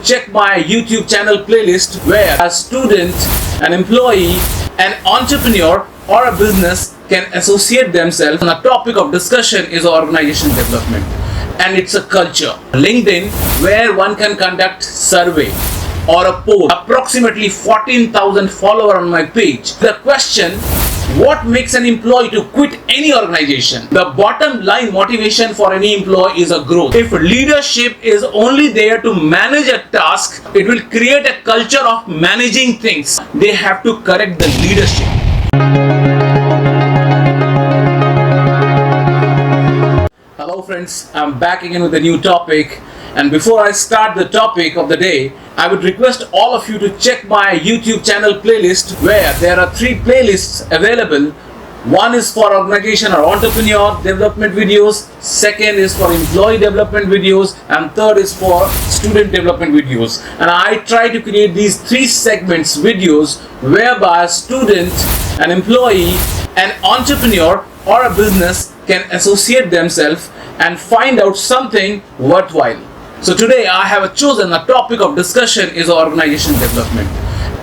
check my YouTube channel playlist where a student, an employee, an entrepreneur or a business can associate themselves. And the topic of discussion is organization development, and it's a culture. LinkedIn, where one can conduct survey or a poll. Approximately 14,000 followers on my page. The question: what makes an employee to quit any organization? The bottom line motivation for any employee is a growth. If leadership is only there to manage a task, it will create a culture of managing things. They have to correct the leadership. Hello friends, I'm back again with a new topic. And before I start the topic of the day, I would request all of you to check my YouTube channel playlist where there are 3 playlists available. One is for organization or entrepreneur development videos, second is for employee development videos, and third is for student development videos. And I try to create these 3 segments videos whereby a student, an employee, an entrepreneur or a business can associate themselves and find out something worthwhile. So today I have chosen a topic of discussion is organization development,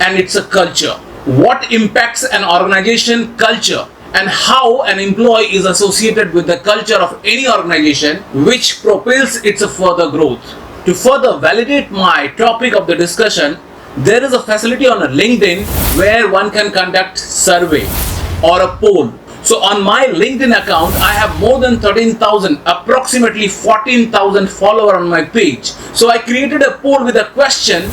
and it's a culture. What impacts an organization culture, and how an employee is associated with the culture of any organization, which propels its further growth. To further validate my topic of the discussion, there is a facility on LinkedIn where one can conduct survey or a poll. So on my LinkedIn account, I have more than 13,000, approximately 14,000 followers on my page. So I created a poll with a question: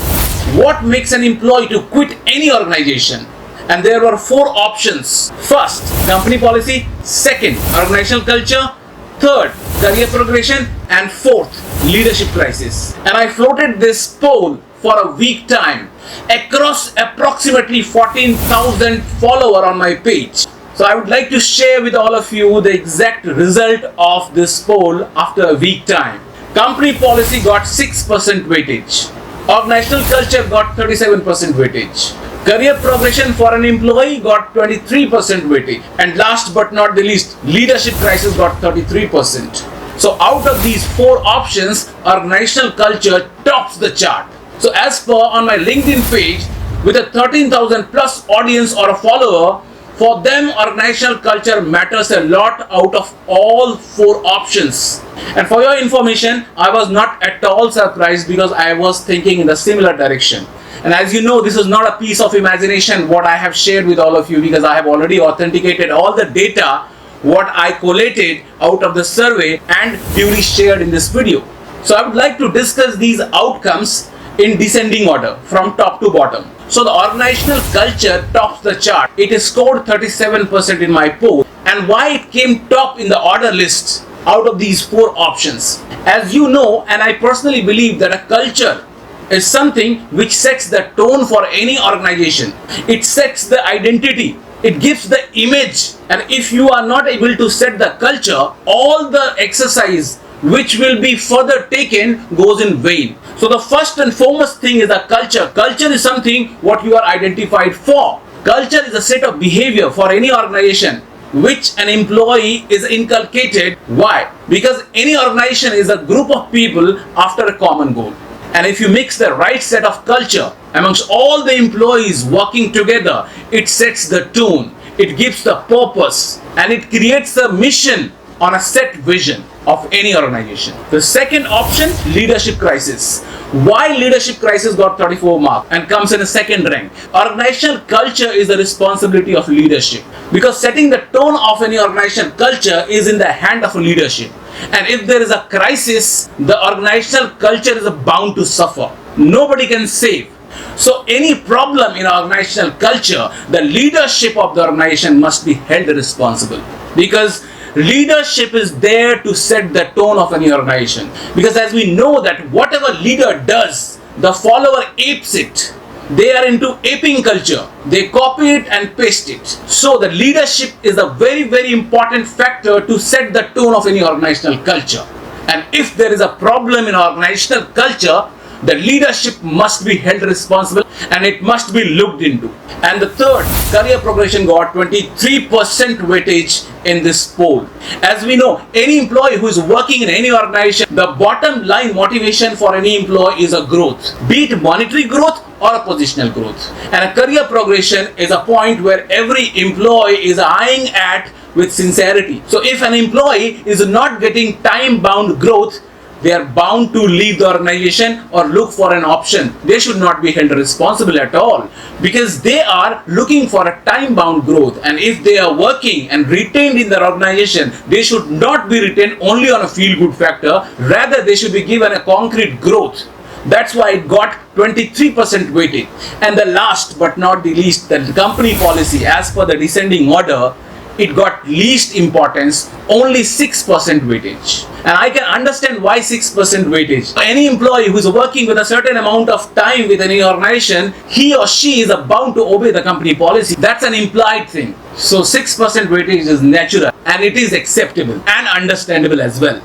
what makes an employee to quit any organization? And there were 4 options. First, company policy. Second, organizational culture. Third, career progression. And fourth, leadership crisis. And I floated this poll for a week time across approximately 14,000 followers on my page. So I would like to share with all of you the exact result of this poll after a week time. Company policy got 6% weightage. Organizational culture got 37% weightage. Career progression for an employee got 23% weightage. And last but not the least, leadership crisis got 33%. So out of these 4 options, organizational culture tops the chart. So as per on my LinkedIn page, with a 13,000 plus audience or a follower, for them, organizational culture matters a lot out of all 4 options. And for your information, I was not at all surprised because I was thinking in a similar direction. And as you know, this is not a piece of imagination what I have shared with all of you, because I have already authenticated all the data what I collated out of the survey and duly shared in this video. So I would like to discuss these outcomes in descending order from top to bottom. So the organizational culture tops the chart. It is scored 37% in my poll. And why it came top in the order list out of these 4 options? As you know, and I personally believe that a culture is something which sets the tone for any organization. It sets the identity. It gives the image. And if you are not able to set the culture, all the exercise which will be further taken goes in vain. So the first and foremost thing is the culture. Culture is something what you are identified for. Culture is a set of behavior for any organization which an employee is inculcated. Why? Because any organization is a group of people after a common goal. And if you mix the right set of culture amongst all the employees working together, it sets the tone, it gives the purpose, and it creates a mission on a set vision of any organization. The second option, leadership crisis. Why leadership crisis got 34 marks and comes in a second rank? Organizational culture is the responsibility of leadership, because setting the tone of any organizational culture is in the hand of leadership. And if there is a crisis, the organizational culture is bound to suffer. Nobody can save. So any problem in organizational culture, the leadership of the organization must be held responsible, because leadership is there to set the tone of any organization. Because as we know that whatever leader does, the follower apes it. They are into aping culture. They copy it and paste it. So the leadership is a very, very important factor to set the tone of any organizational culture. And if there is a problem in organizational culture, the leadership must be held responsible. and it must be looked into. And the third, career progression got 23% weightage in this poll. As we know, any employee who is working in any organization, the bottom line motivation for any employee is a growth, be it monetary growth or a positional growth. And a career progression is a point where every employee is eyeing at with sincerity. So if an employee is not getting time-bound growth, they are bound to leave the organization or look for an option. They should not be held responsible at all, because they are looking for a time-bound growth. And if they are working and retained in their organization, they should not be retained only on a feel-good factor. Rather, they should be given a concrete growth. That's why it got 23% weighting. And the last but not the least, the company policy, as per the descending order, it got least importance, only 6% weightage. And I can understand why 6% weightage. Any employee who is working with a certain amount of time with any organization, he or she is bound to obey the company policy. That's an implied thing. So 6% weightage is natural, and it is acceptable and understandable as well.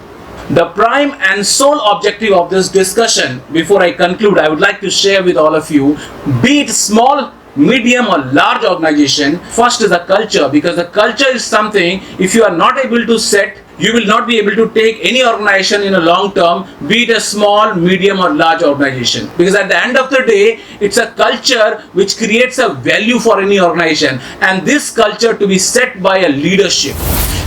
The prime and sole objective of this discussion, before I conclude, I would like to share with all of you, be it small, medium or large organization, first is the culture, because the culture is something, if you are not able to set, you will not be able to take any organization in a long term, be it a small, medium or large organization. Because at the end of the day, it's a culture which creates a value for any organization, and this culture to be set by a leadership.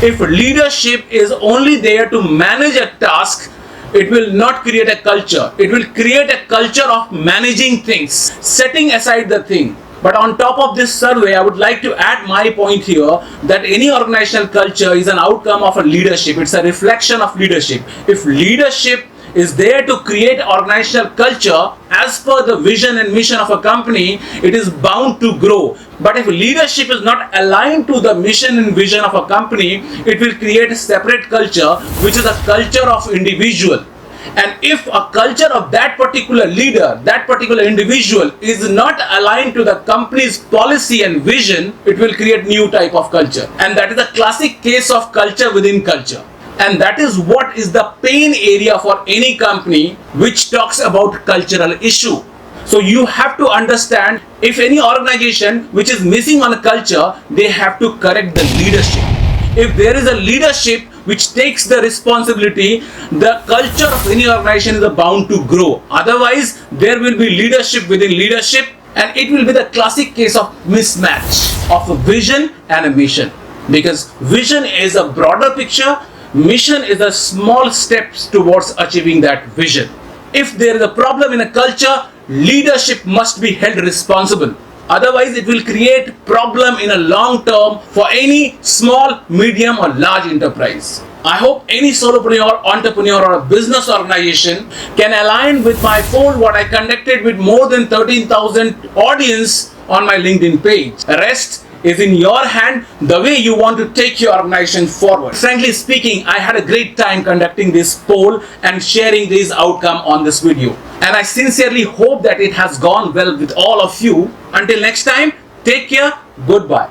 If leadership is only there to manage a task, it will not create a culture. It will create a culture of managing things, setting aside the thing. But on top of this survey, I would like to add my point here that any organizational culture is an outcome of a leadership. It's a reflection of leadership. If leadership is there to create organizational culture as per the vision and mission of a company, it is bound to grow. But if leadership is not aligned to the mission and vision of a company, it will create a separate culture, which is a culture of individual. And if a culture of that particular leader, that particular individual is not aligned to the company's policy and vision, it will create new type of culture. And that is a classic case of culture within culture. And that is what is the pain area for any company which talks about cultural issue. So you have to understand, if any organization which is missing on a culture, they have to correct the leadership. If there is a leadership which takes the responsibility, the culture of any organization is bound to grow. Otherwise, there will be leadership within leadership, and it will be the classic case of mismatch of a vision and a mission. Because vision is a broader picture, mission is a small steps towards achieving that vision. If there is a problem in a culture, leadership must be held responsible. Otherwise, it will create problem in a long term for any small, medium or large enterprise. I hope any solopreneur, entrepreneur or a business organization can align with my poll what I conducted with more than 13,000 audience on my LinkedIn page. The rest is in your hand, the way you want to take your organization forward. Frankly speaking, I had a great time conducting this poll and sharing this outcome on this video. And I sincerely hope that it has gone well with all of you. Until next time, take care, goodbye.